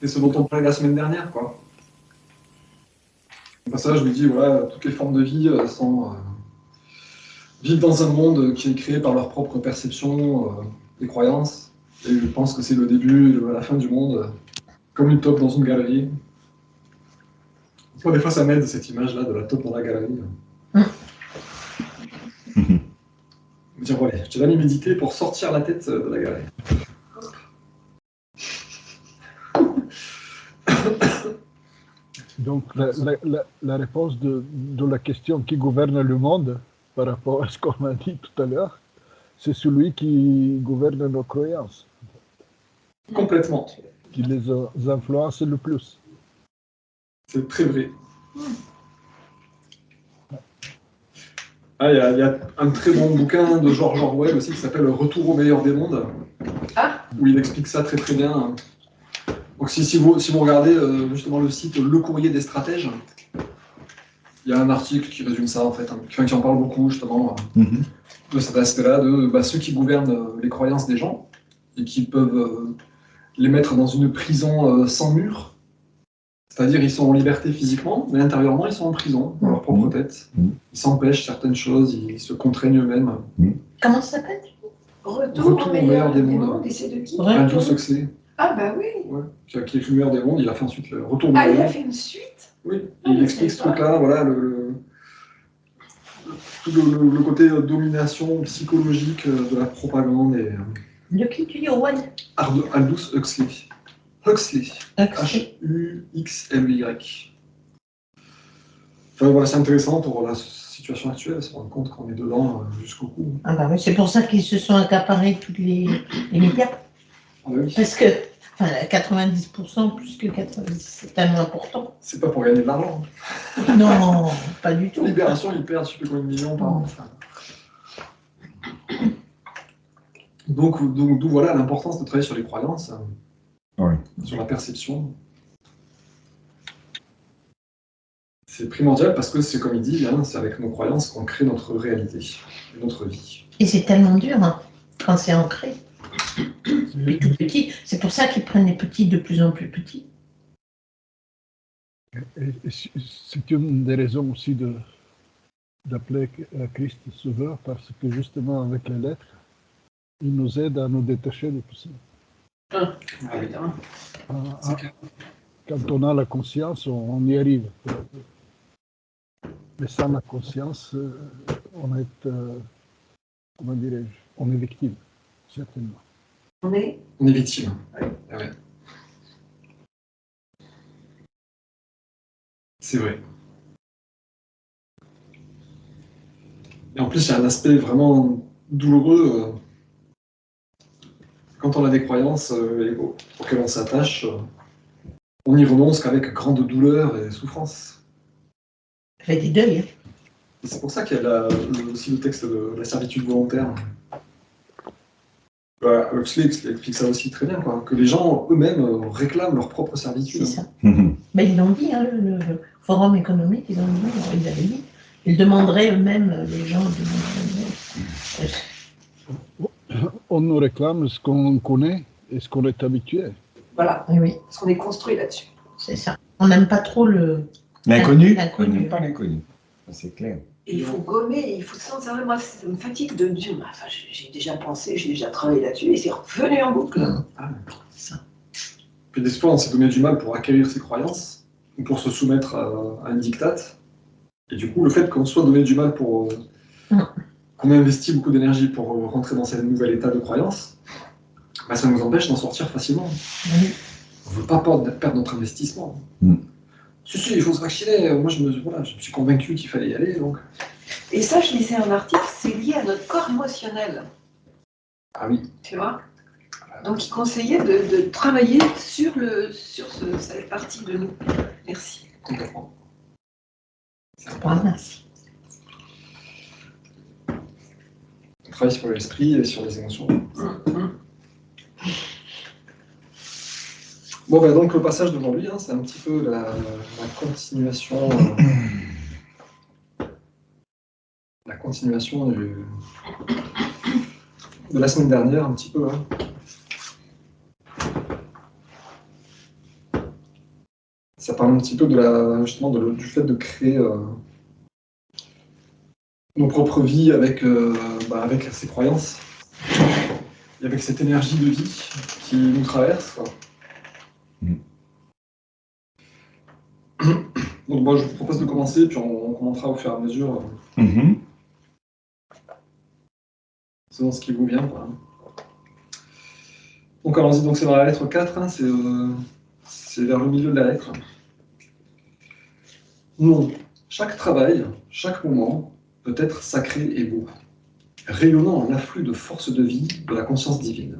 C'est ce dont on parlait la semaine dernière, quoi. Au passage, je lui dis, voilà, toutes les formes de vie vivent dans un monde qui est créé par leur propre perception, des croyances. Et je pense que c'est le début de la fin du monde, comme une taupe dans une galerie. Moi, des fois, ça m'aide, cette image-là de la taupe dans la galerie. Me dire, voilà, je vais aller méditer pour sortir la tête de la galerie. Donc, la réponse de la question qui gouverne le monde, par rapport à ce qu'on a dit tout à l'heure, c'est celui qui gouverne nos croyances. Complètement. Qui les influence le plus. C'est très vrai. Ah, il y a un très bon bouquin de George Orwell aussi qui s'appelle Retour au meilleur des mondes, où il explique ça très très bien. Donc si vous regardez justement le site Le Courrier des Stratèges, il y a un article qui résume ça en fait, qui en parle beaucoup justement de cet aspect-là, de ceux qui gouvernent les croyances des gens et qui peuvent les mettre dans une prison sans mur. C'est-à-dire ils sont en liberté physiquement, mais intérieurement ils sont en prison, dans leur propre tête. Ils s'empêchent certaines choses, ils se contraignent eux-mêmes. Comment ça s'appelle? Retour au meilleur des mondes. Et c'est de qui? Aldous Huxley. Ah bah oui. Ouais. Qui a écrit le meilleur des mondes, il a fait ensuite le Retour au meilleur des mondes. Ah, il a fait une suite? Oui, il explique ce truc-là, voilà, tout le côté domination psychologique de la propagande et... De qui tu dis, Owen? Aldous Huxley. Huxley. H-U-X-L-Y. Enfin, voilà, c'est intéressant pour la situation actuelle, se rendre compte qu'on est dedans jusqu'au cou. Ah bah oui, c'est pour ça qu'ils se sont accaparés tous les médias. Ah oui. Parce que, enfin, 90%, plus que 90%, c'est tellement important. C'est pas pour gagner de l'argent. Non, pas du tout. Libération, ils perdent, je sais plus combien de millions par an. Enfin. Donc d'où voilà l'importance de travailler sur les croyances, sur la perception. C'est primordial parce que c'est comme il dit, hein, c'est avec nos croyances qu'on crée notre réalité, notre vie. Et c'est tellement dur hein, quand c'est ancré. Puis tout petit, c'est pour ça qu'ils prennent les petits de plus en plus petits. Et c'est une des raisons aussi d'appeler Christ Sauveur, parce que justement avec les lettres, il nous aide à nous détacher de tout ça. Quand on a la conscience, on y arrive. Mais sans la conscience, on est, comment dirais-je, on est victime, certainement. On est victime. Oui. Ouais. C'est vrai. Et en plus, il y a un aspect vraiment douloureux. Quand on a des croyances auxquelles on s'attache, on n'y renonce qu'avec grande douleur et souffrance. Avec des deuils. Et c'est pour ça qu'il y a aussi le texte de la servitude volontaire. Huxley explique ça aussi très bien, quoi, que les gens eux-mêmes réclament leur propre servitude. C'est ça. Mais ils l'ont dit, hein, le forum économique, ils avaient dit. Ils demanderaient eux-mêmes, les gens demanderaient eux-mêmes. On nous réclame ce qu'on connaît et ce qu'on est habitué. Voilà, oui. Parce qu'on est construit là-dessus. C'est ça. On n'aime pas trop l'inconnu. On n'aime pas l'inconnu. C'est clair. Et il faut gommer, il faut se sentir. Moi, ça me fatigue de Dieu. Enfin, j'ai déjà pensé, j'ai déjà travaillé là-dessus et c'est revenu en boucle. C'est ça. Puis des fois, on s'est donné du mal pour acquérir ses croyances, ou pour se soumettre à un diktat. Et du coup, le fait qu'on soit donné du mal pour... qu'on ait investi beaucoup d'énergie pour rentrer dans ce nouvel état de croyance, bah, ça nous empêche d'en sortir facilement. On ne veut pas perdre notre investissement. Si, il faut se vacciner. Moi, je me suis convaincu qu'il fallait y aller. Donc. Et ça, je lisais un article, c'est lié à notre corps émotionnel. Ah oui. Tu vois? Donc, il conseillait de travailler sur cette partie de nous. Merci. Complètement. Merci. On travaille sur l'esprit et sur les émotions. Bon, ben donc le passage d'aujourd'hui, hein, c'est un petit peu la continuation, de la semaine dernière, un petit peu. Hein. ça parle un petit peu de justement du fait de créer nos propres vies avec, avec ses croyances et avec cette énergie de vie qui nous traverse, quoi. Donc moi, je vous propose de commencer, puis on commentera au fur et à mesure selon ce qui vous vient, quoi. Donc allons-y, donc c'est dans la lettre 4, hein, c'est vers le milieu de la lettre. Non, chaque travail, chaque moment peut être sacré et beau, rayonnant un afflux de force de vie de la conscience divine,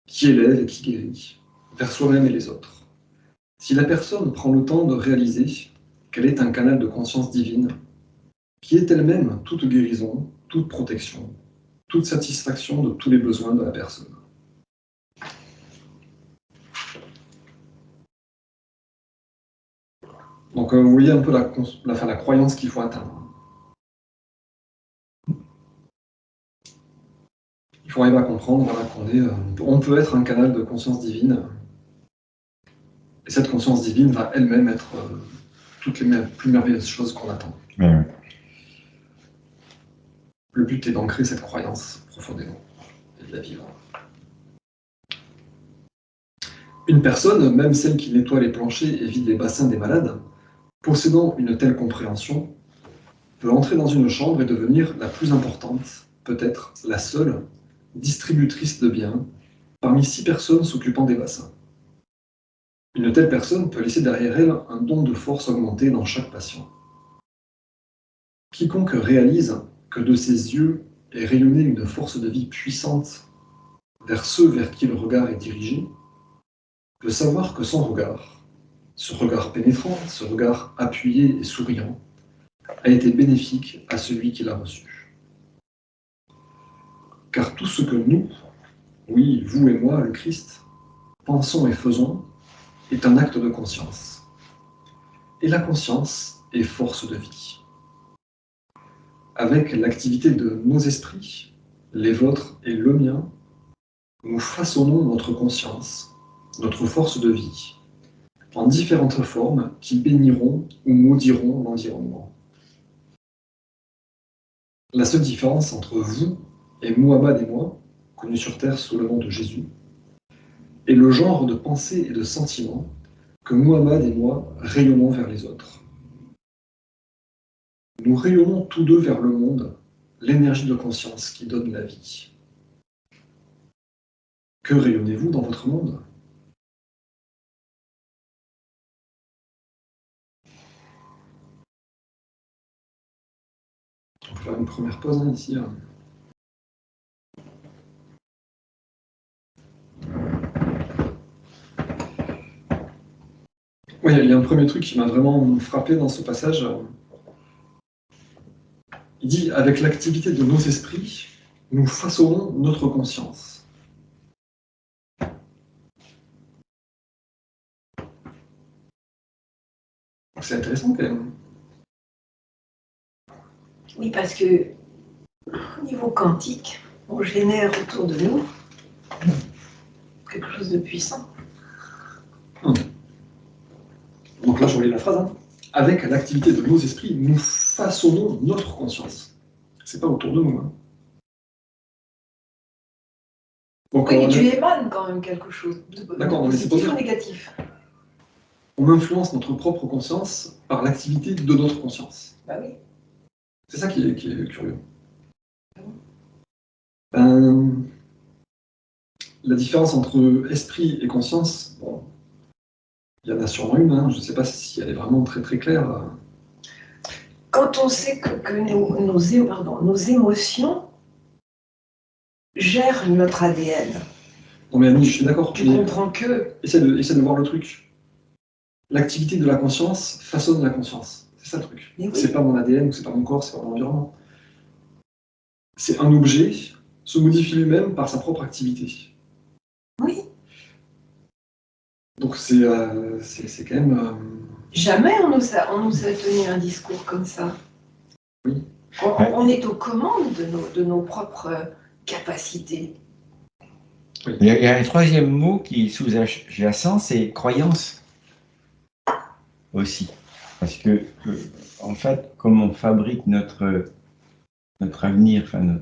qui élève et qui guérit, vers soi-même et les autres. Si la personne prend le temps de réaliser qu'elle est un canal de conscience divine, qui est elle-même toute guérison, toute protection, toute satisfaction de tous les besoins de la personne. Donc vous voyez un peu la croyance qu'il faut atteindre. Il faut arriver à comprendre qu'on peut être un canal de conscience divine, et cette conscience divine va elle-même être toutes les plus merveilleuses choses qu'on attend. Ouais. Le but est d'ancrer cette croyance profondément et de la vivre. Une personne, même celle qui nettoie les planchers et vide les bassins des malades, possédant une telle compréhension, peut entrer dans une chambre et devenir la plus importante, peut-être la seule, distributrice de biens, parmi 6 personnes s'occupant des bassins. Une telle personne peut laisser derrière elle un don de force augmenté dans chaque patient. Quiconque réalise que de ses yeux est rayonnée une force de vie puissante vers ceux vers qui le regard est dirigé, peut savoir que son regard, ce regard pénétrant, ce regard appuyé et souriant, a été bénéfique à celui qui l'a reçu. Car tout ce que nous, oui, vous et moi, le Christ, pensons et faisons, est un acte de conscience. Et la conscience est force de vie. Avec l'activité de nos esprits, les vôtres et le mien, nous façonnons notre conscience, notre force de vie, en différentes formes qui béniront ou maudiront l'environnement. La seule différence entre vous et Muhammad et moi, connus sur Terre sous le nom de Jésus, est le genre de pensée et de sentiment que Muhammad et moi rayonnons vers les autres. Nous rayonnons tous deux vers le monde l'énergie de conscience qui donne la vie. Que rayonnez-vous dans votre monde ? On peut faire une première pause ici. Oui, il y a un premier truc qui m'a vraiment frappé dans ce passage. Il dit, avec l'activité de nos esprits, nous façonnons notre conscience. C'est intéressant quand même. Oui, parce que au niveau quantique, on génère autour de nous quelque chose de puissant. Donc là, je relis la phrase. Hein. Avec l'activité de nos esprits, nous façonnons notre conscience. C'est pas autour de nous. Hein. Donc, oui, tu émanes quand même quelque chose de positif ou négatif. On influence notre propre conscience par l'activité de notre conscience. Bah oui. C'est ça qui est curieux. La différence entre esprit et conscience, bon, il y en a sûrement une, hein, je ne sais pas si elle est vraiment très très claire. Quand on sait que nos émotions gèrent notre ADN. Non mais Annie, je suis d'accord. Tu comprends que... Essaie de voir le truc. L'activité de la conscience façonne la conscience. C'est ça le truc. Oui. C'est pas mon ADN, ou c'est pas mon corps, c'est pas mon environnement. C'est un objet se modifie lui-même par sa propre activité. Oui. Donc c'est quand même... Jamais on nous a tenu un discours comme ça. Oui. On est aux commandes de nos propres capacités. Oui. Il y a un troisième mot qui est sous-jacent, c'est croyance. aussi. Parce que, en fait, comme on fabrique notre avenir, enfin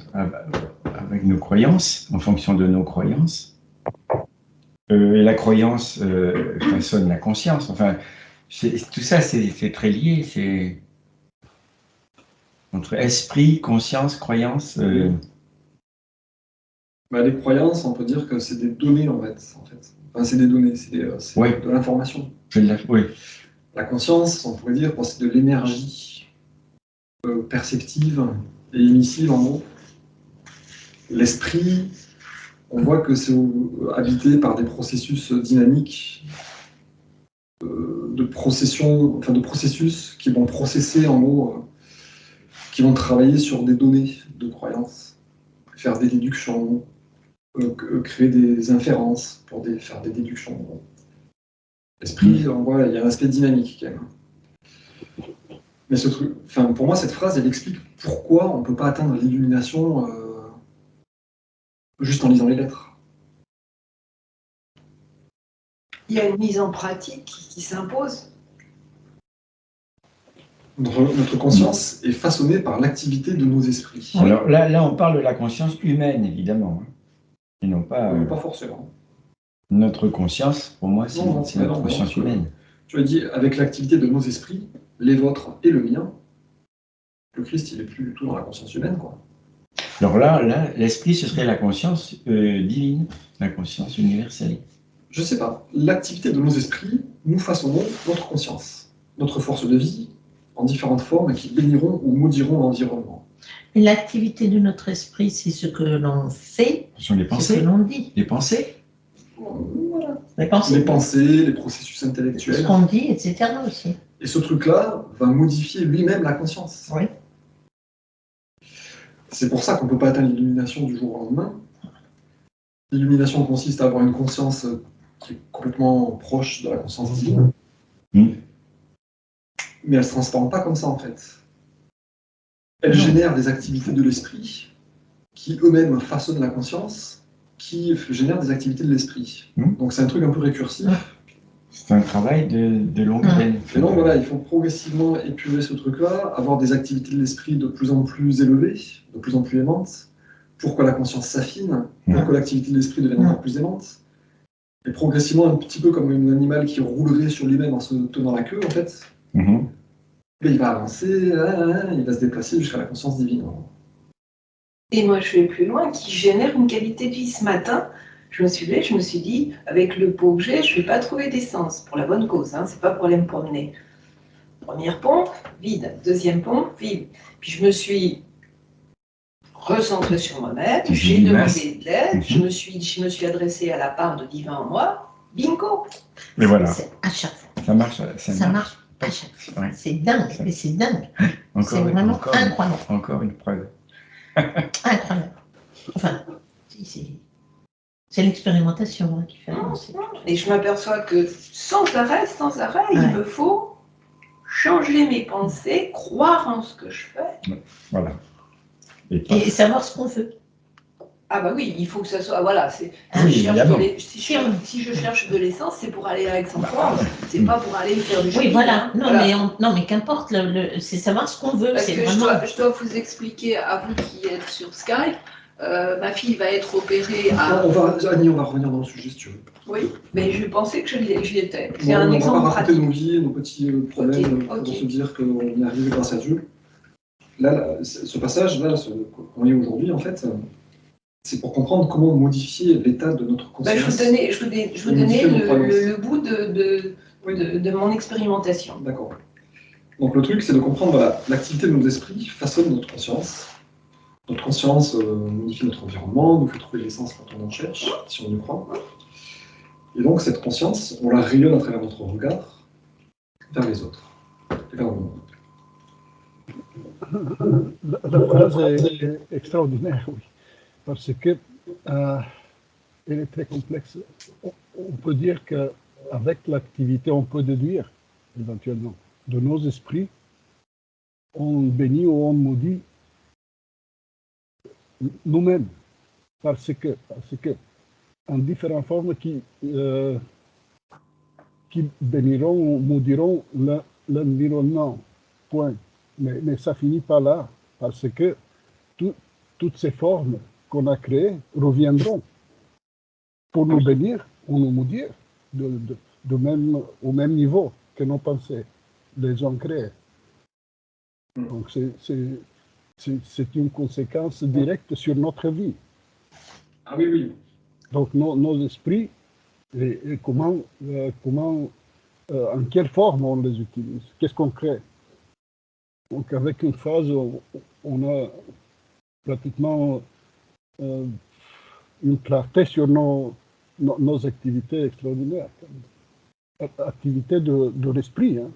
avec nos croyances, en fonction de nos croyances, et la croyance façonne la conscience. Enfin, tout ça, c'est très lié. C'est entre esprit, conscience, croyance. Bah, les croyances, on peut dire que c'est des données en fait. Enfin, c'est des données, c'est Ouais. de l'information. Oui. La conscience, on pourrait dire, c'est de l'énergie perceptive et émissive en gros. L'esprit, on voit que c'est habité par des processus dynamiques, de processus qui vont processer en gros, qui vont travailler sur des données de croyances, faire des déductions, créer des inférences pour faire des déductions. L'esprit, on voit, il y a un aspect dynamique quand même. Mais ce truc, pour moi, cette phrase, elle explique pourquoi on ne peut pas atteindre l'illumination juste en lisant les lettres. Il y a une mise en pratique qui s'impose. Notre conscience est façonnée par l'activité de nos esprits. Alors là, on parle de la conscience humaine, évidemment. Et non pas... Pas forcément. Notre conscience, pour moi, c'est notre conscience humaine. Tu as dit, avec l'activité de nos esprits, les vôtres et le mien, le Christ, il n'est plus du tout dans la conscience humaine, quoi. Alors là l'esprit, ce serait la conscience divine, la conscience universelle. Je sais pas. L'activité de nos esprits, nous façonnons notre conscience, notre force de vie, en différentes formes qui béniront ou maudiront l'environnement. Et l'activité de notre esprit, c'est ce que l'on fait, Ce sont les pensées, ce que l'on dit. Les pensées. Voilà. Les pensées, les processus intellectuels. Ce qu'on dit, etc. aussi. Et ce truc-là va modifier lui-même la conscience. Oui. C'est pour ça qu'on ne peut pas atteindre l'illumination du jour au lendemain. L'illumination consiste à avoir une conscience qui est complètement proche de la conscience divine. Mais elle ne se transforme pas comme ça, en fait. Elle génère des activités de l'esprit qui eux-mêmes façonnent la conscience, qui génèrent des activités de l'esprit. Donc c'est un truc un peu récursif. C'est un travail de longue haleine. Et donc voilà, il faut progressivement épurer ce truc-là, avoir des activités de l'esprit de plus en plus élevées, de plus en plus aimantes, pour que la conscience s'affine, pour que l'activité de l'esprit devienne encore plus aimante. Et progressivement, un petit peu comme un animal qui roulerait sur lui-même en se tenant la queue, en fait. Et il va avancer, il va se déplacer jusqu'à la conscience divine. Et moi, je vais plus loin, qui génère une qualité de vie. Ce matin, je me suis levée, je me suis dit, avec le pot que j'ai, je ne vais pas trouver d'essence, pour la bonne cause, hein, c'est pas pour aller me promener. Première pompe, vide. Deuxième pompe, vide. Puis je me suis recentrée sur moi-même, j'ai demandé de l'aide, je me suis adressée à la part de divin en moi, bingo. Mais voilà. À chaque fois. Ça marche. Ça marche à chaque fois. Ouais. C'est dingue, mais c'est dingue. C'est vraiment incroyable. Encore une preuve. Incroyable. Enfin, c'est l'expérimentation qui fait avancer. Et je m'aperçois que sans arrêt, il me faut changer mes pensées, croire en ce que je fais. Voilà. Et savoir ce qu'on veut. Ah bah oui, il faut que ça soit... Voilà, si je cherche de l'essence, c'est pour aller à Aix-en-Provence, c'est pas pour aller faire du shopping. Oui, voilà. Non, mais qu'importe, c'est savoir ce qu'on veut. Parce que je dois vous expliquer, à vous qui êtes sur Skype, ma fille va être opérée à... Annie, on va revenir dans le sujet si tu veux. Oui, mais je pensais que j'y étais. C'est un exemple pratique. On va pas raconter nos vies, nos petits problèmes, pour se dire qu'on est arrivé grâce à Dieu. Là, ce passage, là, qu'on lit aujourd'hui, en fait, c'est pour comprendre comment modifier l'état de notre conscience. Je vous donnais le bout de mon expérimentation. D'accord. Donc le truc, c'est de comprendre, voilà, l'activité de nos esprits façonne notre conscience. Notre conscience modifie notre environnement, nous fait trouver l'essence quand on en cherche, si on y croit. Et donc cette conscience, on la rayonne à travers notre regard vers les autres, et vers le monde. La phrase est extraordinaire, oui, parce que elle est très complexe. On peut dire qu'avec l'activité, on peut déduire, éventuellement, de nos esprits, on bénit ou on maudit nous-mêmes, parce que en différentes formes qui qui béniront ou maudiront l'environnement. Point. Mais ça finit pas là, parce que toutes ces formes qu'on a créées reviendront pour nous bénir ou nous maudire au même niveau que nos pensées les ont créées. Donc c'est une conséquence directe sur notre vie. Ah oui, oui. Donc nos esprits, et comment en quelle forme on les utilise, qu'est-ce qu'on crée. Donc avec une phase, on a pratiquement une clarté sur nos activités extraordinaires. Activités de l'esprit, hein.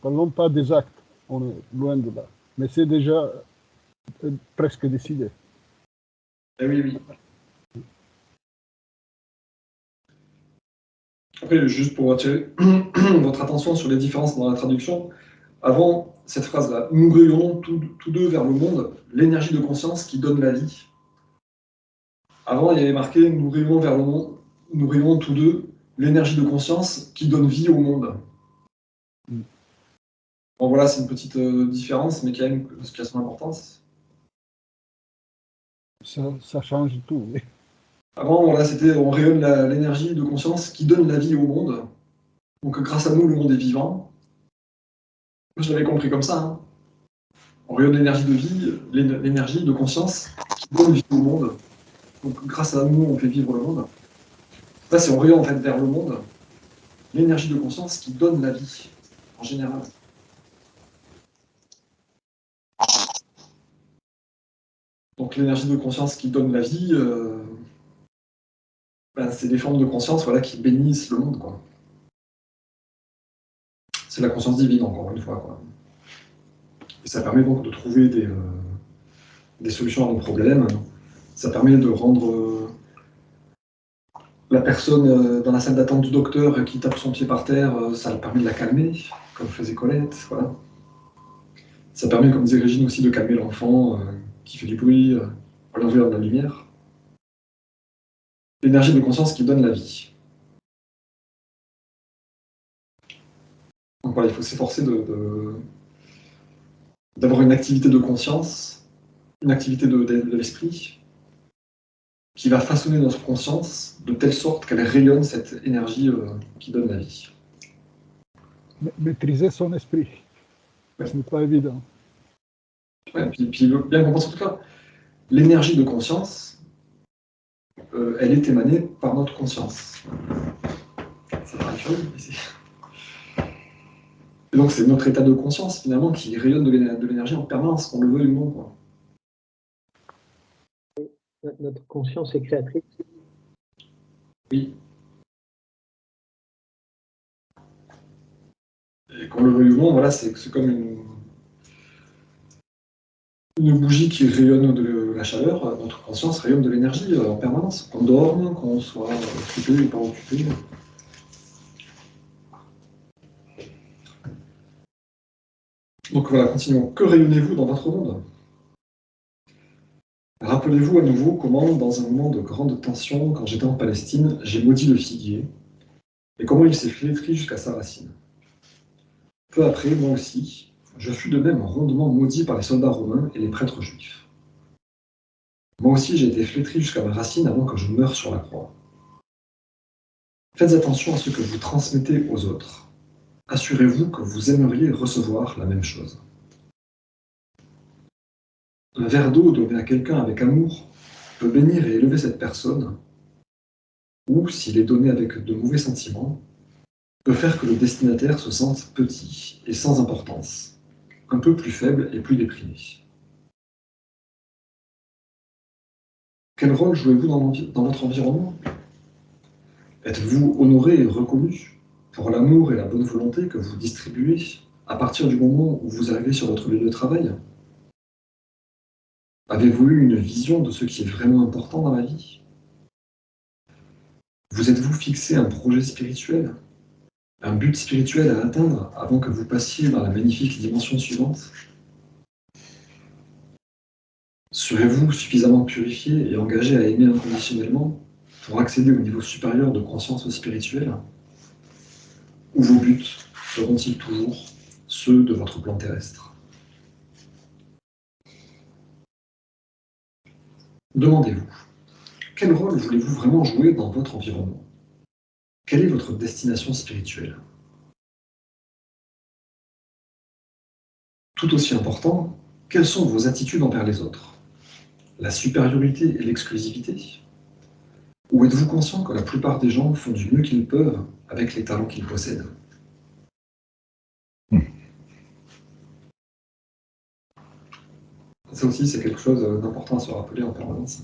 Parlons pas des actes, on est loin de là. Mais c'est déjà presque décidé. Eh oui, oui. Après, juste pour attirer votre attention sur les différences dans la traduction, avant cette phrase-là, nous rayonnons tous deux vers le monde l'énergie de conscience qui donne la vie. Avant, il y avait marqué nous rayonnons vers le monde, nous rayonnons tous deux l'énergie de conscience qui donne vie au monde. Bon, voilà, c'est une petite différence, mais qui a son importance. Ça change tout, oui. Avant, voilà, c'était on rayonne l'énergie de conscience qui donne la vie au monde. Donc, grâce à nous, le monde est vivant. Je l'avais compris comme ça. Hein. On rayonne l'énergie de vie, l'énergie de conscience qui donne vie au monde. Donc, grâce à nous, on fait vivre le monde. Là, c'est on rayonne en fait vers le monde l'énergie de conscience qui donne la vie, en général. Donc, l'énergie de conscience qui donne la vie, c'est des formes de conscience voilà, qui bénissent le monde, quoi. C'est la conscience divine, encore une fois, quoi. Et ça permet donc de trouver des solutions à nos problèmes. Ça permet de rendre la personne dans la salle d'attente du docteur qui tape son pied par terre, ça permet de la calmer, comme faisait Colette. Voilà. Ça permet, comme disait Régine aussi, de calmer l'enfant qui fait du bruit, pour l'enlever de la lumière. L'énergie de conscience qui donne la vie. Donc voilà, il faut s'efforcer d'avoir une activité de conscience, une activité de l'esprit, qui va façonner notre conscience de telle sorte qu'elle rayonne cette énergie qui donne la vie. Maîtriser son esprit, ouais. Ce n'est pas évident. Ouais, puis bien comprendre en tout cas, l'énergie de conscience, elle est émanée par notre conscience. C'est pas curieux, ici. Et donc c'est notre état de conscience finalement qui rayonne de l'énergie en permanence, qu'on le veuille ou non, quoi. Notre conscience est créatrice. Oui. Et qu'on le veuille ou non, voilà, c'est comme une bougie qui rayonne de la chaleur. Notre conscience rayonne de l'énergie en permanence. Qu'on dorme, qu'on soit occupé ou pas occupé. Donc voilà, continuons. Que rayonnez-vous dans votre monde ? Rappelez-vous à nouveau comment, dans un moment de grande tension, quand j'étais en Palestine, j'ai maudit le figuier, et comment il s'est flétri jusqu'à sa racine. Peu après, moi aussi, je fus de même rondement maudit par les soldats romains et les prêtres juifs. Moi aussi, j'ai été flétri jusqu'à ma racine avant que je meure sur la croix. Faites attention à ce que vous transmettez aux autres. Assurez-vous que vous aimeriez recevoir la même chose. Un verre d'eau donné à quelqu'un avec amour peut bénir et élever cette personne, ou, s'il est donné avec de mauvais sentiments, peut faire que le destinataire se sente petit et sans importance, un peu plus faible et plus déprimé. Quel rôle jouez-vous dans votre environnement ? Êtes-vous honoré et reconnu pour l'amour et la bonne volonté que vous distribuez à partir du moment où vous arrivez sur votre lieu de travail ? Avez-vous eu une vision de ce qui est vraiment important dans la vie ? Vous êtes-vous fixé un projet spirituel ? Un but spirituel à atteindre avant que vous passiez dans la magnifique dimension suivante ? Serez-vous suffisamment purifié et engagé à aimer inconditionnellement pour accéder au niveau supérieur de conscience spirituelle ? ou vos buts seront-ils toujours ceux de votre plan terrestre? Demandez-vous, quel rôle voulez-vous vraiment jouer dans votre environnement? Quelle est votre destination spirituelle? Tout aussi important, quelles sont vos attitudes envers les autres? La supériorité et l'exclusivité? Ou êtes-vous conscient que la plupart des gens font du mieux qu'ils peuvent avec les talents qu'ils possèdent? Ça aussi, c'est quelque chose d'important à se rappeler en permanence.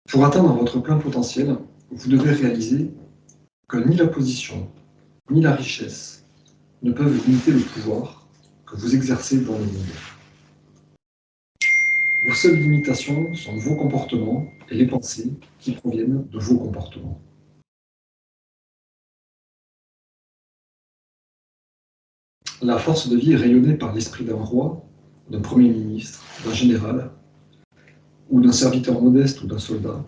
Pour atteindre votre plein potentiel, vous devez réaliser que ni la position, ni la richesse ne peuvent limiter le pouvoir que vous exercez dans le monde. Vos seules limitations sont vos comportements et les pensées qui proviennent de vos comportements. La force de vie est rayonnée par l'esprit d'un roi, d'un premier ministre, d'un général, ou d'un serviteur modeste ou d'un soldat,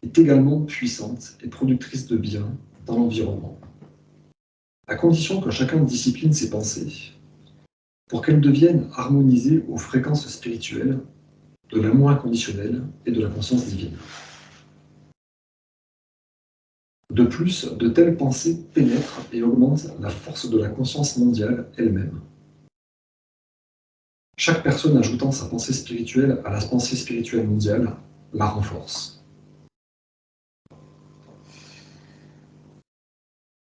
est également puissante et productrice de bien dans l'environnement, à condition que chacun discipline ses pensées, pour qu'elles deviennent harmonisées aux fréquences spirituelles de l'amour inconditionnel et de la conscience divine. De plus, de telles pensées pénètrent et augmentent la force de la conscience mondiale elle-même. Chaque personne ajoutant sa pensée spirituelle à la pensée spirituelle mondiale la renforce.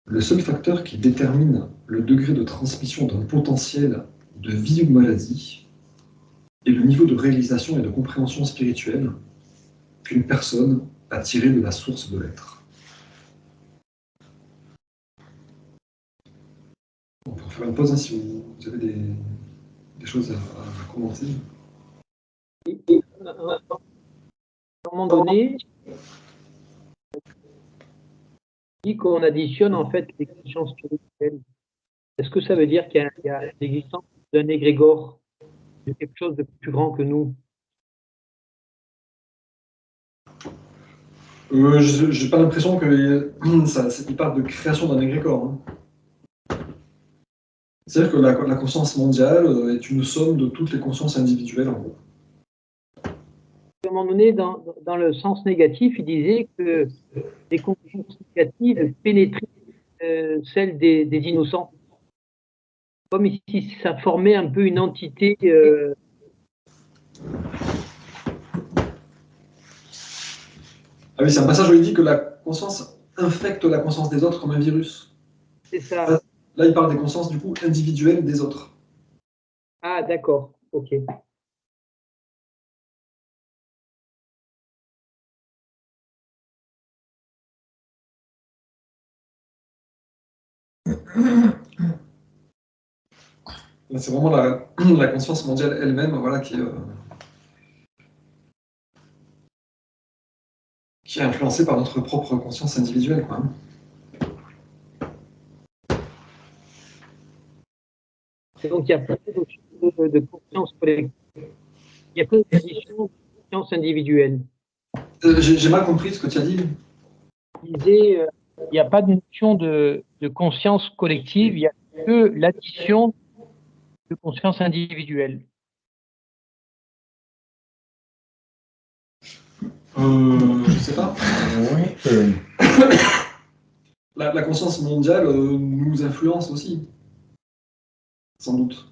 Le seul facteur qui détermine le degré de transmission d'un potentiel de vie ou de maladie est le niveau de réalisation et de compréhension spirituelle qu'une personne a tiré de la source de l'être. On peut faire une pause si vous avez des choses à commenter. À un moment donné, on dit qu'on additionne en fait les consciences spirituelles. Est-ce que ça veut dire qu'il y a l'existence d'un égrégore, de quelque chose de plus grand que nous? J'ai pas l'impression qu'il parle de création d'un égrégore. Hein. C'est-à-dire que la conscience mondiale est une somme de toutes les consciences individuelles, en gros. À un moment donné, dans le sens négatif, il disait que les consciences négatives pénétraient celles des innocents. Comme si ça formait un peu une entité. Ah oui, c'est un passage où il dit que la conscience infecte la conscience des autres comme un virus. C'est ça. Là, il parle des consciences, du coup, individuelles des autres. Ah, d'accord. Ok. C'est vraiment la conscience mondiale elle-même, voilà, qui est influencée par notre propre conscience individuelle, quoi. Et donc, il y a pas de conscience collective. Il y a que l'addition de conscience individuelle. J'ai mal compris ce que tu as dit. Il disait, il n'y a pas de notion de conscience collective, il n'y a que l'addition de conscience individuelle. Je sais pas. Oui. La conscience mondiale nous influence aussi, sans doute.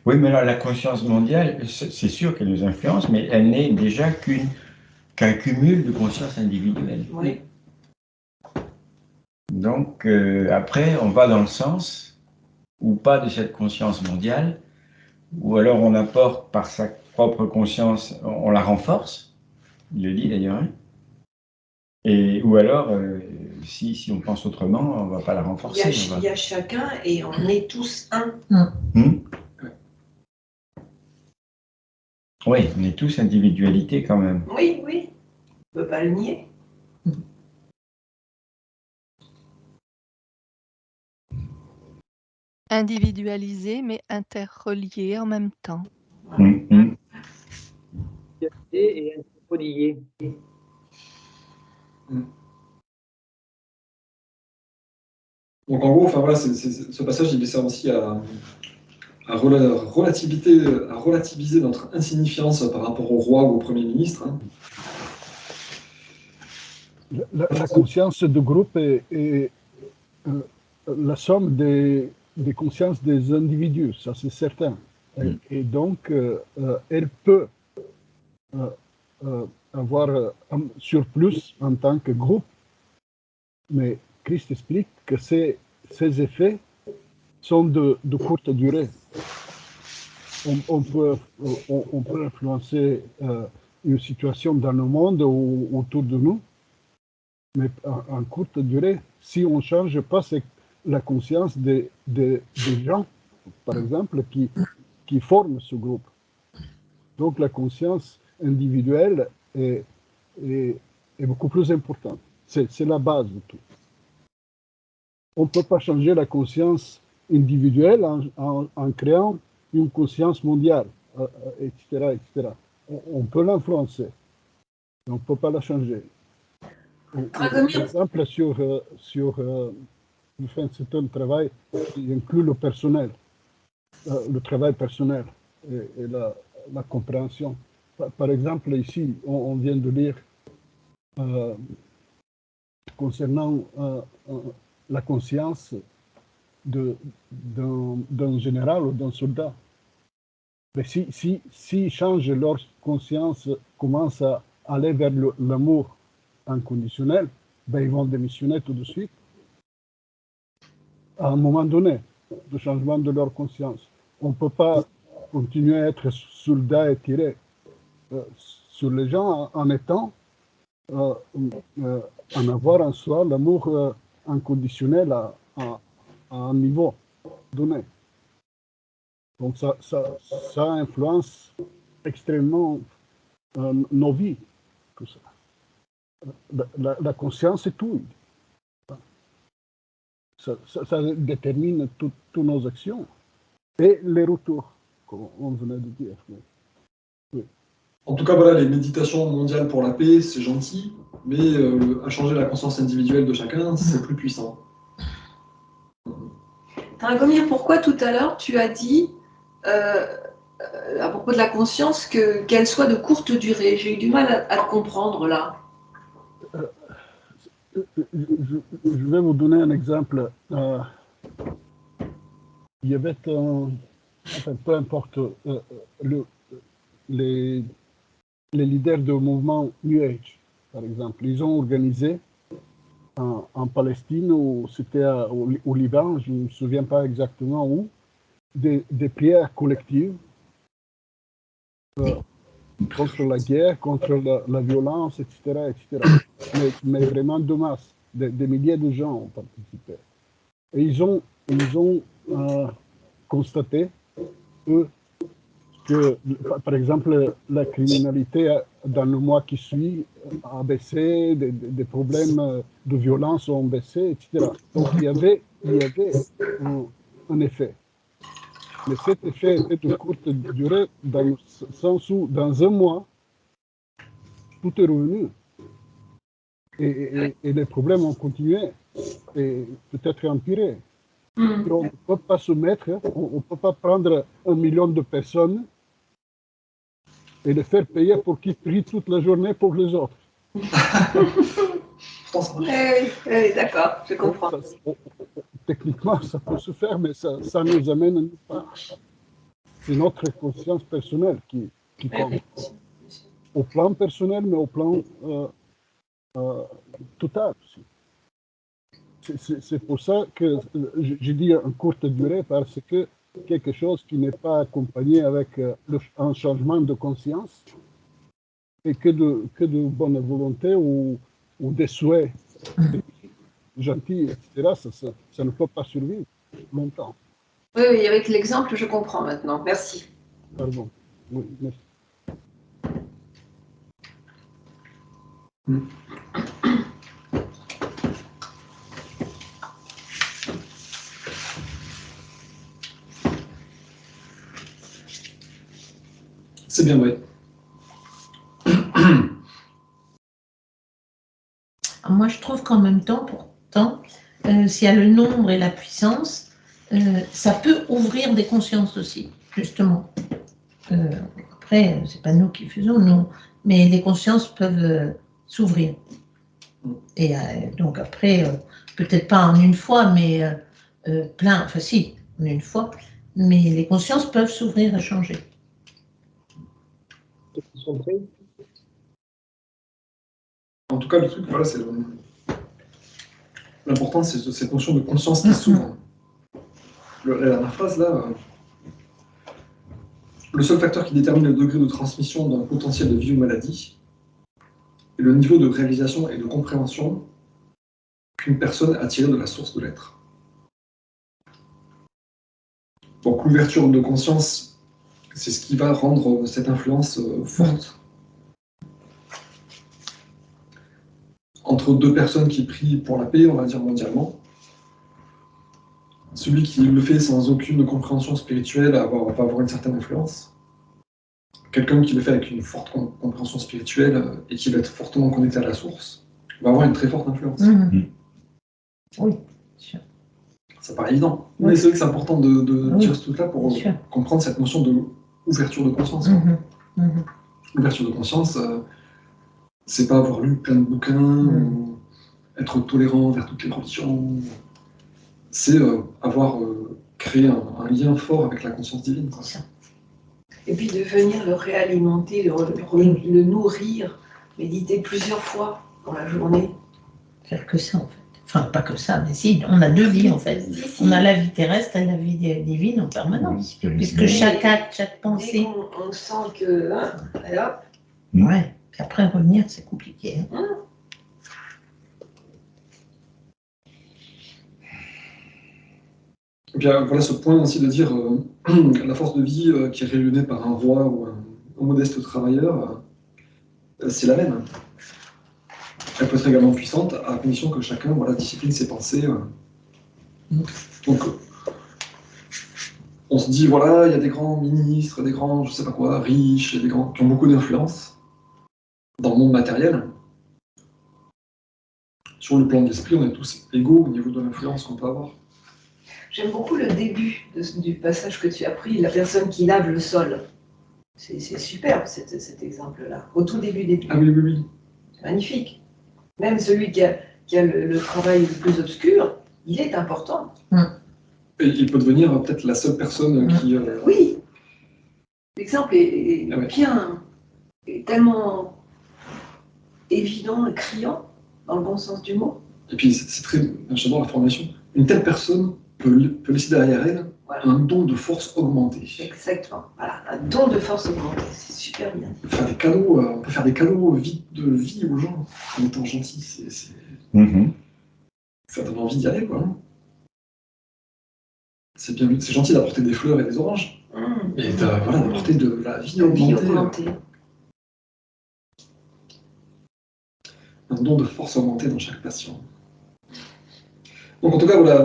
Oui, mais là, la conscience mondiale, c'est sûr qu'elle nous influence, mais elle n'est déjà qu'un cumul de conscience individuelle. Oui. Donc, après, on va dans le sens ou pas de cette conscience mondiale, ou alors on apporte par sa propre conscience, on la renforce, il le dit d'ailleurs, hein. Ou alors, si on pense autrement, on ne va pas la renforcer. Il y a chacun et on est tous un. Oui, on est tous individualité quand même. Oui, oui. On ne peut pas le nier. Individualisé, mais interrelié en même temps. Et interrelié. Donc en gros, enfin, voilà, ce passage, il sert aussi à relativiser notre insignifiance par rapport au roi ou au Premier ministre. Hein. La conscience de groupe est la somme des consciences des individus, ça c'est certain. Et donc, elle peut avoir un surplus en tant que groupe, mais Christ explique que ces effets sont de courte durée. On peut influencer une situation dans le monde ou autour de nous, mais en courte durée, si on ne change pas la conscience des gens, par exemple, qui forment ce groupe. Donc la conscience individuelle est beaucoup plus importante. C'est la base de tout. On ne peut pas changer la conscience individuelle en créant une conscience mondiale, etc., etc. On peut l'influencer, mais on ne peut pas la changer. Par exemple, c'est un travail qui inclut le personnel, le travail personnel et la compréhension. Par exemple, ici, on vient de lire concernant la conscience d'un général ou d'un soldat. Mais si changent leur conscience, commencent à aller vers l'amour inconditionnel, ben ils vont démissionner tout de suite. À un moment donné, le changement de leur conscience. On ne peut pas continuer à être soldat et tirer sur les gens en étant, en avoir en soi l'amour inconditionnel à un niveau donné. Donc ça influence extrêmement nos vies, tout ça. La conscience est tout. Ça détermine toutes nos actions et les retours, comme on venait de dire. Oui. En tout cas, voilà, les méditations mondiales pour la paix, c'est gentil, mais à changer la conscience individuelle de chacun, c'est plus puissant. Dragomir, pourquoi tout à l'heure tu as dit, à propos de la conscience, qu'elle soit de courte durée? J'ai eu du mal à comprendre là. Je vais vous donner un exemple. Il y avait enfin, peu importe, les leaders du mouvement New Age, par exemple, ils ont organisé en Palestine, ou c'était au Liban, je ne me souviens pas exactement où, des prières collectives contre la guerre, contre la violence, etc., etc. Mais vraiment de masse, des milliers de gens ont participé. Et ils ont constaté, eux, que, par exemple, la criminalité dans le mois qui suit a baissé, des problèmes de violence ont baissé, etc. Donc il y avait un effet. Mais cet effet était de courte durée dans le sens où, dans un mois, tout est revenu. Et les problèmes ont continué et peut-être empiré. On ne peut pas se mettre, on ne peut pas prendre 1 million de personnes et les faire payer pour qu'ils prient toute la journée pour les autres. Oui, d'accord, je comprends. Techniquement, ça peut se faire, mais ça nous amène nulle part. C'est notre conscience personnelle qui compte. Au plan personnel, mais au plan total aussi. C'est pour ça que j'ai dit en courte durée, parce que quelque chose qui n'est pas accompagné avec un changement de conscience et que de bonne volonté ou des souhaits gentils, etc., ça ne peut pas survivre longtemps. Oui, avec l'exemple, je comprends maintenant. Merci. Pardon. Oui, merci. C'est bien vrai. moi je trouve qu'en même temps, pourtant, s'il y a le nombre et la puissance, ça peut ouvrir des consciences aussi, justement. Après, c'est pas nous qui faisons, non, mais les consciences peuvent s'ouvrir. Et donc après, peut-être pas en une fois, mais plein, enfin si, en une fois, mais les consciences peuvent s'ouvrir et changer. En tout cas, le truc, voilà, c'est l'important, c'est cette notion de conscience qui s'ouvre. La dernière phrase, là, le seul facteur qui détermine le degré de transmission d'un potentiel de vie ou maladie est le niveau de réalisation et de compréhension qu'une personne a tiré de la source de l'être. Donc l'ouverture de conscience, c'est ce qui va rendre cette influence forte. Entre deux personnes qui prient pour la paix, on va dire mondialement, celui qui le fait sans aucune compréhension spirituelle va avoir une certaine influence. Quelqu'un qui le fait avec une forte compréhension spirituelle et qui va être fortement connecté à la source va avoir une très forte influence. Oui, sûr. Ça paraît évident. Oui. Mais c'est vrai que c'est important de dire ce truc-là pour comprendre cette notion d'ouverture de conscience. L'ouverture de conscience, c'est pas avoir lu plein de bouquins, ou être tolérant vers toutes les religions. C'est avoir créé un lien fort avec la conscience divine. Quoi. Et puis de venir le réalimenter, le nourrir, méditer plusieurs fois dans la journée. Faire que ça, en fait. Enfin, pas que ça, mais si, on a deux vies, en fait. On a la vie terrestre et la vie divine en permanence. Puisque chaque acte, chaque pensée... On sent que... voilà. Ouais, puis après, revenir, c'est compliqué. Et puis voilà ce point aussi de dire la force de vie qui est rayonnée par un roi ou un modeste travailleur, c'est la même. Elle peut être également puissante à condition que chacun discipline ses pensées. Donc, on se dit, voilà, il y a des grands ministres, des grands, je sais pas quoi, riches, des grands qui ont beaucoup d'influence dans le monde matériel. Sur le plan de l'esprit, on est tous égaux au niveau de l'influence qu'on peut avoir. J'aime beaucoup le début du passage que tu as pris, la personne qui lave le sol. C'est superbe cet exemple-là, au tout début. Ah oui, oui, oui. C'est magnifique. Même celui qui a le travail le plus obscur, il est important. Et il peut devenir peut-être la seule personne qui... Oui. L'exemple est bien, est tellement évident et criant, dans le bon sens du mot. Et puis, c'est très... J'adore la formation. Une telle personne peut laisser derrière elle un don de force augmenté. Exactement. Voilà, un don de force augmenté. C'est super bien. On peut faire des cadeaux, de vie aux gens en étant gentil. Ça donne envie d'y aller, quoi. C'est bien, c'est gentil d'apporter des fleurs et des oranges. Mais d'apporter de la vie augmentée. Un don de force augmenté dans chaque patient. Donc en tout cas, voilà,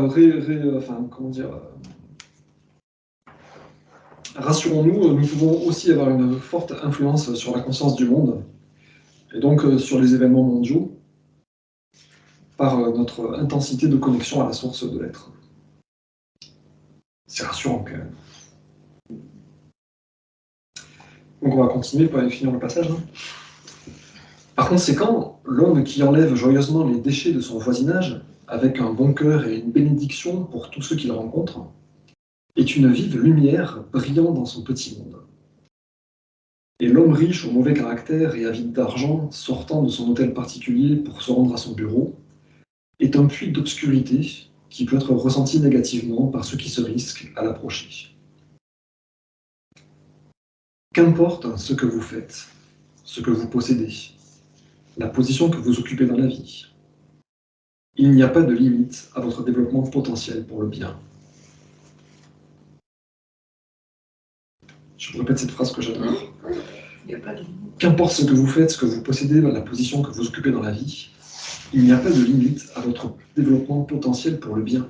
rassurons-nous, nous pouvons aussi avoir une forte influence sur la conscience du monde, et donc sur les événements mondiaux, par notre intensité de connexion à la source de l'être. C'est rassurant quand même. Donc on va continuer pour aller finir le passage. Par conséquent, l'homme qui enlève joyeusement les déchets de son voisinage, avec un bon cœur et une bénédiction pour tous ceux qu'il rencontre, est une vive lumière brillant dans son petit monde. Et l'homme riche au mauvais caractère et avide d'argent, sortant de son hôtel particulier pour se rendre à son bureau, est un puits d'obscurité qui peut être ressenti négativement par ceux qui se risquent à l'approcher. Qu'importe ce que vous faites, ce que vous possédez, la position que vous occupez dans la vie, il n'y a pas de limite à votre développement potentiel pour le bien. Je vous répète cette phrase que j'adore. Qu'importe ce que vous faites, ce que vous possédez, la position que vous occupez dans la vie, il n'y a pas de limite à votre développement potentiel pour le bien.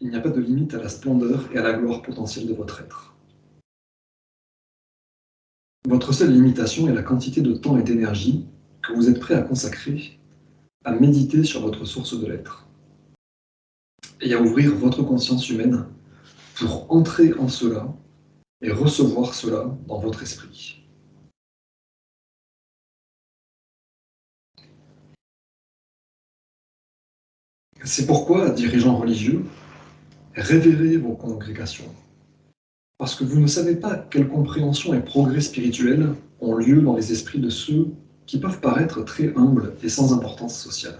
Il n'y a pas de limite à la splendeur et à la gloire potentielle de votre être. Votre seule limitation est la quantité de temps et d'énergie que vous êtes prêt à consacrer à méditer sur votre source de l'être et à ouvrir votre conscience humaine pour entrer en cela et recevoir cela dans votre esprit. C'est pourquoi, dirigeants religieux, révérez vos congrégations, parce que vous ne savez pas quelle compréhension et progrès spirituels ont lieu dans les esprits de ceux qui peuvent paraître très humbles et sans importance sociale.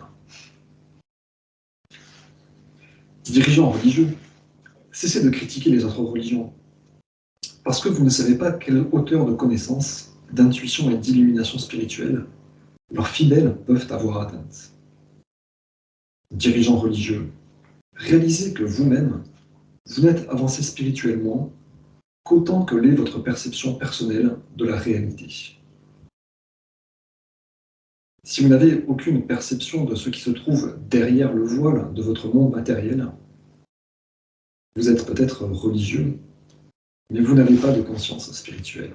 Dirigeants religieux, cessez de critiquer les autres religions, parce que vous ne savez pas quelle hauteur de connaissance, d'intuition et d'illumination spirituelle leurs fidèles peuvent avoir atteinte. Dirigeants religieux, réalisez que vous-même, vous n'êtes avancé spirituellement qu'autant que l'est votre perception personnelle de la réalité. Si vous n'avez aucune perception de ce qui se trouve derrière le voile de votre monde matériel, vous êtes peut-être religieux, mais vous n'avez pas de conscience spirituelle.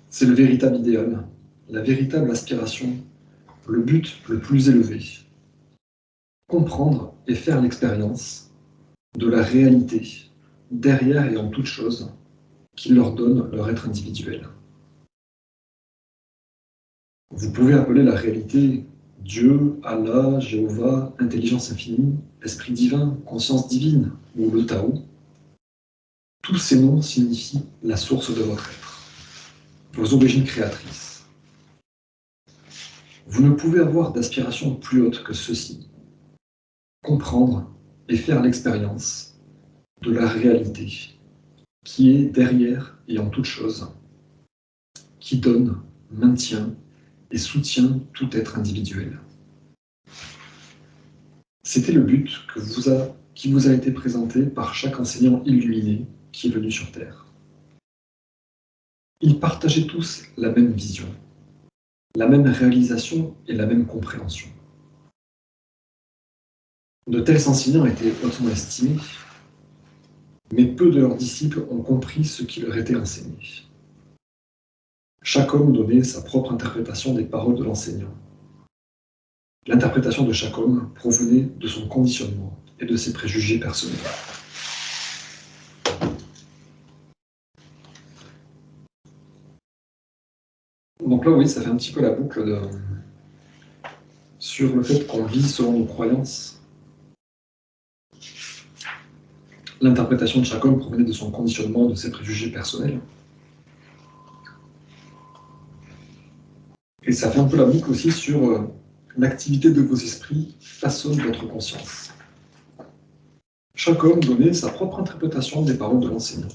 C'est le véritable idéal, la véritable aspiration, le but le plus élevé. Comprendre et faire l'expérience de la réalité derrière et en toute chose qui leur donne leur être individuel. Vous pouvez appeler la réalité Dieu, Allah, Jéhovah, intelligence infinie, esprit divin, conscience divine ou le Tao. Tous ces noms signifient la source de votre être, vos origines créatrices. Vous ne pouvez avoir d'aspiration plus haute que ceci. Comprendre et faire l'expérience de la réalité qui est derrière et en toute chose, qui donne, maintient et soutient tout être individuel. C'était le but qui vous a été présenté par chaque enseignant illuminé qui est venu sur Terre. Ils partageaient tous la même vision, la même réalisation et la même compréhension. De tels enseignants étaient hautement estimés, mais peu de leurs disciples ont compris ce qui leur était enseigné. Chaque homme donnait sa propre interprétation des paroles de l'enseignant. L'interprétation de chaque homme provenait de son conditionnement et de ses préjugés personnels. Donc là, oui, ça fait un petit peu la boucle sur le fait qu'on vit selon nos croyances. L'interprétation de chaque homme provenait de son conditionnement, de ses préjugés personnels. Et ça fait un peu la boucle aussi sur l'activité de vos esprits façonne votre conscience. Chaque homme donnait sa propre interprétation des paroles de l'enseignant.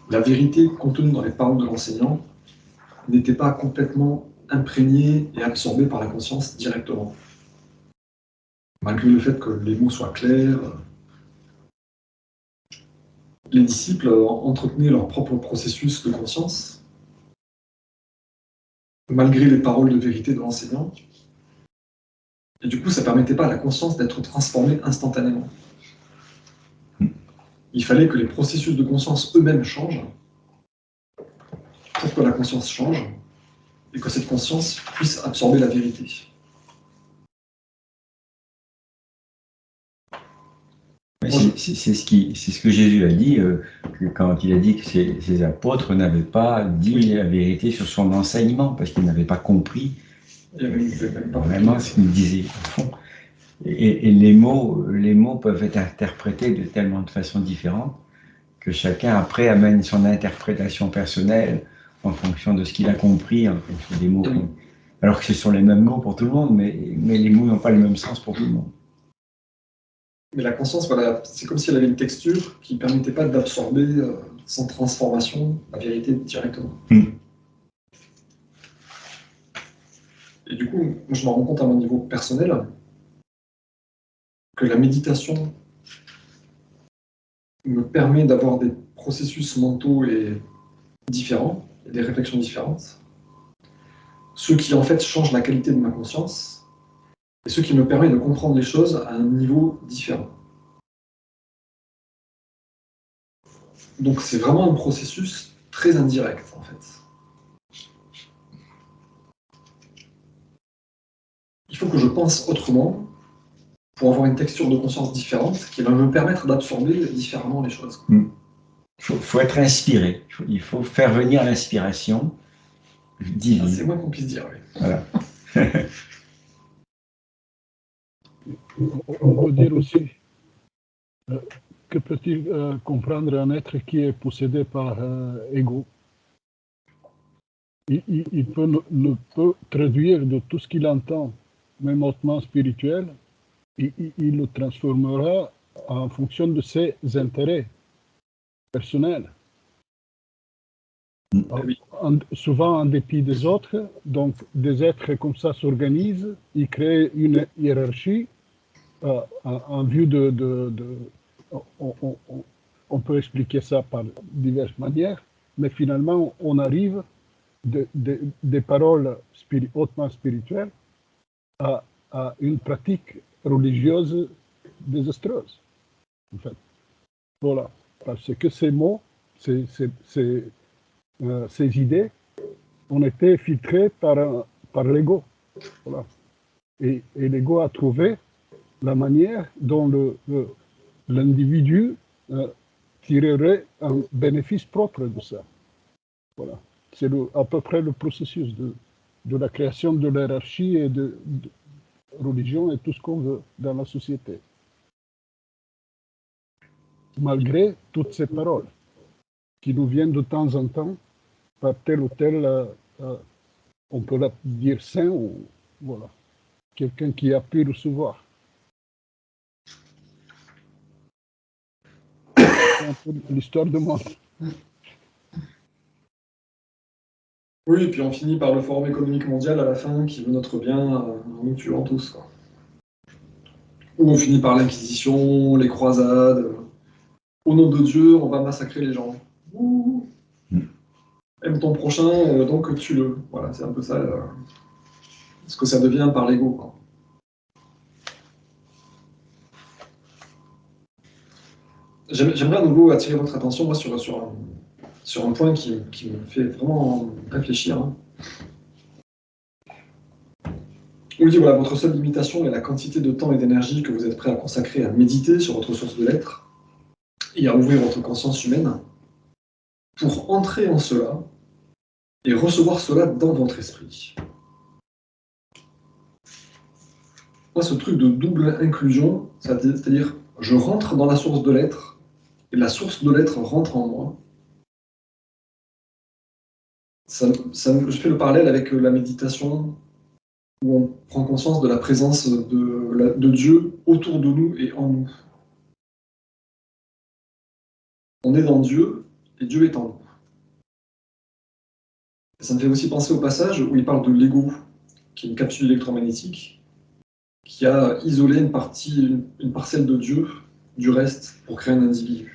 La vérité contenue dans les paroles de l'enseignant n'était pas complètement imprégnée et absorbée par la conscience directement. Malgré le fait que les mots soient clairs, les disciples entretenaient leur propre processus de conscience, malgré les paroles de vérité de l'enseignant. Et du coup, ça ne permettait pas à la conscience d'être transformée instantanément. Il fallait que les processus de conscience eux-mêmes changent pour que la conscience change et que cette conscience puisse absorber la vérité. C'est ce que Jésus a dit quand il a dit que ses apôtres n'avaient pas dit la vérité sur son enseignement parce qu'ils n'avaient pas compris vraiment ce qu'il disait au fond. Et les mots peuvent être interprétés de tellement de façons différentes que chacun après amène son interprétation personnelle en fonction de ce qu'il a compris, en fonction des mots. Alors que ce sont les mêmes mots pour tout le monde, mais les mots n'ont pas le même sens pour tout le monde. Mais la conscience, voilà, c'est comme si elle avait une texture qui ne permettait pas d'absorber sans transformation la vérité directement. Et du coup, je me rends compte à mon niveau personnel que la méditation me permet d'avoir des processus mentaux différents, et des réflexions différentes, ce qui en fait change la qualité de ma conscience, et ce qui me permet de comprendre les choses à un niveau différent. Donc c'est vraiment un processus très indirect, en fait. Il faut que je pense autrement pour avoir une texture de conscience différente qui va me permettre d'absorber différemment les choses. Il faut être inspiré. Il faut faire venir l'inspiration divine. C'est moins qu'on puisse dire, oui. Voilà. On peut dire aussi que peut-il comprendre un être qui est possédé par ego? Il ne peut traduire de tout ce qu'il entend, même hautement spirituel, il le transformera en fonction de ses intérêts personnels. Souvent en dépit des autres, donc des êtres comme ça s'organisent, ils créent une hiérarchie en vue on peut expliquer ça par diverses manières, mais finalement on arrive des paroles hautement spirituelles à une pratique religieuse désastreuse, en fait. Voilà, parce que ces mots, ces idées ont été filtrées par l'ego. Voilà. Et l'ego a trouvé la manière dont l'individu tirerait un bénéfice propre de ça. Voilà. C'est à peu près le processus de la création de l'hierarchie et de religion et tout ce qu'on veut dans la société. Malgré toutes ces paroles qui nous viennent de temps en temps par tel ou tel, on peut la dire saint ou voilà, quelqu'un qui a pu recevoir. C'est un peu l'histoire du monde. Oui, et puis on finit par le Forum économique mondial à la fin qui veut notre bien en nous tuant tous, quoi. Ou on finit par l'Inquisition, les croisades. Au nom de Dieu, on va massacrer les gens. Ouh. Aime ton prochain, donc tue-le. Voilà, c'est un peu ça ce que ça devient par l'ego, quoi. J'aimerais à nouveau attirer votre attention moi, sur un point qui me fait vraiment réfléchir. Hein. On dit, voilà, votre seule limitation est la quantité de temps et d'énergie que vous êtes prêt à consacrer à méditer sur votre source de l'être et à ouvrir votre conscience humaine pour entrer en cela et recevoir cela dans votre esprit. Moi, ce truc de double inclusion, c'est-à-dire je rentre dans la source de l'être et la source de l'être rentre en moi. Je fais le parallèle avec la méditation où on prend conscience de la présence de Dieu autour de nous et en nous. On est dans Dieu et Dieu est en nous. Ça me fait aussi penser au passage où il parle de l'ego, qui est une capsule électromagnétique, qui a isolé une parcelle de Dieu du reste pour créer un individu.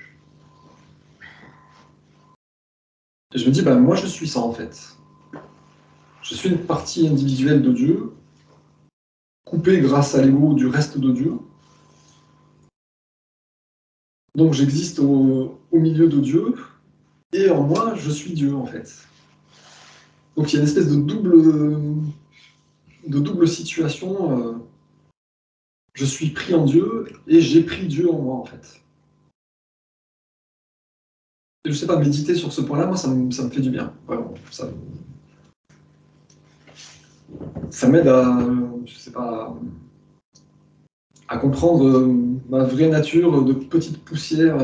Et je me dis, moi je suis ça en fait. Je suis une partie individuelle de Dieu, coupée grâce à l'ego du reste de Dieu. Donc j'existe au milieu de Dieu, et en moi, je suis Dieu en fait. Donc il y a une espèce de double situation. Je suis pris en Dieu, et j'ai pris Dieu en moi en fait. Et je sais pas, méditer sur ce point-là, moi ça me fait du bien, vraiment. Ça m'aide à comprendre ma vraie nature de petite poussière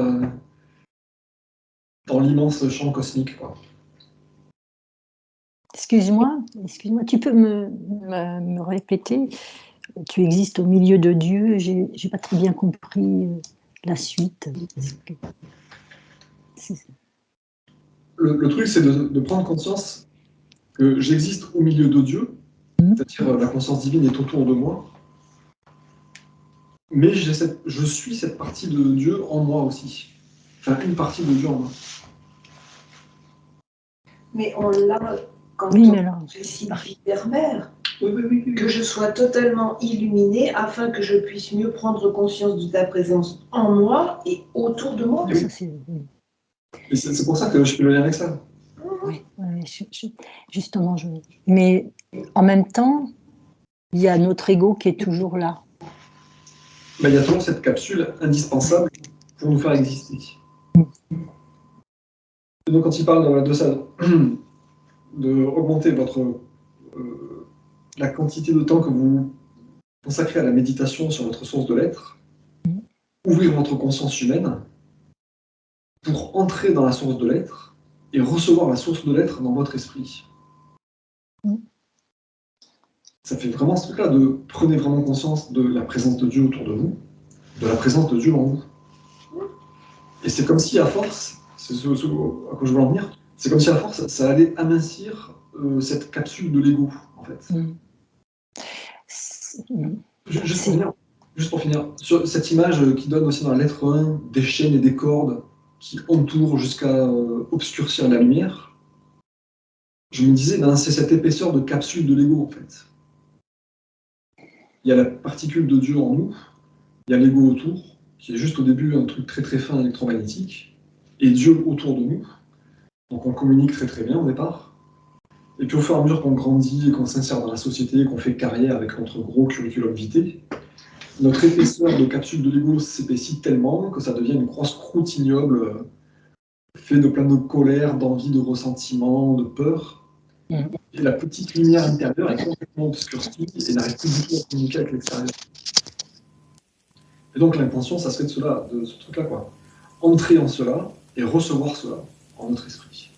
dans l'immense champ cosmique, quoi. Excuse-moi, tu peux me répéter? Tu existes au milieu de Dieu, j'ai pas très bien compris la suite. Le truc, c'est de prendre conscience que j'existe au milieu de Dieu, c'est-à-dire la conscience divine est autour de moi, mais je suis cette partie de Dieu en moi aussi. Enfin, une partie de Dieu en moi. Mais on l'a quand oui, on récite Verbère. Oui. Que je sois totalement illuminée afin que je puisse mieux prendre conscience de ta présence en moi et autour de moi. Ça, c'est Et c'est pour ça que je fais le lien avec ça. Oui, justement. Mais en même temps, il y a notre ego qui est toujours là. Mais il y a toujours cette capsule indispensable pour nous faire exister. Et donc, quand il parle de ça, de augmenter la quantité de temps que vous consacrez à la méditation sur votre source de l'être, ouvrir votre conscience humaine pour entrer dans la source de l'être et recevoir la source de l'être dans votre esprit. Ça fait vraiment ce truc-là de prenez vraiment conscience de la présence de Dieu autour de vous, de la présence de Dieu en vous. Et c'est comme si à force, c'est ce à quoi je veux en venir, c'est comme si à force ça allait amincir cette capsule de l'ego, en fait. Juste pour finir, sur cette image qui donne aussi dans la lettre 1 des chaînes et des cordes qui entourent jusqu'à obscurcir la lumière, je me disais, c'est cette épaisseur de capsule de l'ego, en fait. Il y a la particule de Dieu en nous, il y a l'ego autour, qui est juste au début un truc très très fin électromagnétique, et Dieu autour de nous. Donc on communique très très bien au départ. Et puis au fur et à mesure qu'on grandit et qu'on s'insère dans la société, qu'on fait carrière avec notre gros curriculum vitae, notre épaisseur de capsule de l'ego s'épaissit tellement que ça devient une grosse croûte ignoble, fait de plein de colère, d'envie, de ressentiment, de peur. Et la petite lumière intérieure est complètement obscurcie et n'arrive plus du tout à communiquer avec l'extérieur. Et donc l'intention, ça serait de ce truc-là, quoi. Entrer en cela et recevoir cela en notre esprit.